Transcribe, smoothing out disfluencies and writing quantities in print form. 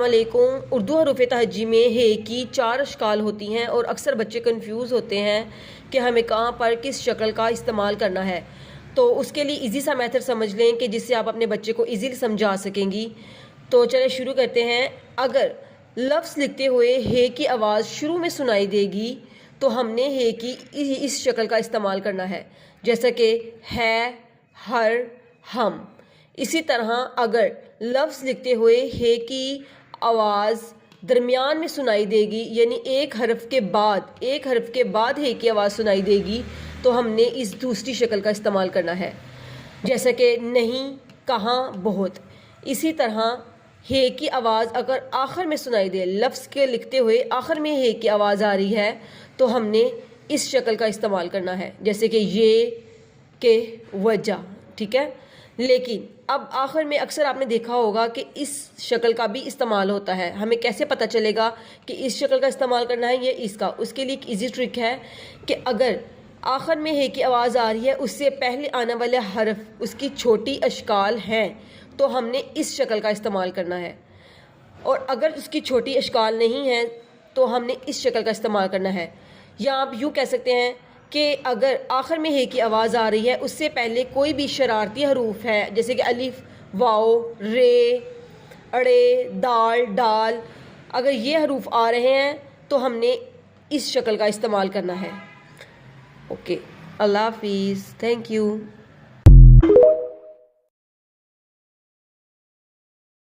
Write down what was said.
अस्सलामुअलैकुम। उर्दू हरूफ तहज्जी में हे की 4 अशकाल होती हैं और अक्सर बच्चे कंफ्यूज होते हैं कि हमें कहाँ पर किस शक्ल का इस्तेमाल करना है। तो उसके लिए इजी सा मेथड समझ लें कि जिससे आप अपने बच्चे को इजीली समझा सकेंगी। तो चलिए शुरू करते हैं। अगर लफ्ज़ लिखते हुए हे की आवाज़ शुरू में सुनाई देगी तो हमने हे की इस शक्ल का इस्तेमाल करना है, जैसा कि है, हर, हम। इसी तरह अगर लफ्ज़ लिखते हुए हे की आवाज़ दरमियान में सुनाई देगी, यानी एक हर्फ के बाद हे की आवाज़ सुनाई देगी, तो हमने इस दूसरी शक्ल का इस्तेमाल करना है, जैसा कि नहीं, कहाँ, बहुत। इसी तरह हे की आवाज़ अगर आखिर में सुनाई दे, लफ्ज़ के लिखते हुए आखिर में हे की आवाज़ आ रही है, तो हमने इस शक्ल का इस्तेमाल करना है, जैसे कि ये, के, वजह। ठीक है। लेकिन अब आखिर में अक्सर आपने देखा होगा कि इस शक्ल का भी इस्तेमाल होता है। हमें कैसे पता चलेगा कि इस शक्ल का इस्तेमाल करना है या इसका? उसके लिए एक इजी ट्रिक है कि अगर आखिर में हे की आवाज़ आ रही है, उससे पहले आने वाले हर्फ उसकी छोटी अशकाल हैं, तो हमने इस शक्ल का इस्तेमाल करना है। और अगर उसकी छोटी अशकाल नहीं है तो हमने इस शक्ल का इस्तेमाल करना है। या आप यूँ कह सकते हैं कि अगर आखिर में हे की आवाज़ आ रही है, उससे पहले कोई भी शरारती हरूफ है, जैसे कि अलिफ, वाओ, रे, अड़े, दाल, डाल, अगर ये हरूफ आ रहे हैं तो हमने इस शक्ल का इस्तेमाल करना है। ओके, अल्लाह हाफिज़, थैंक यू।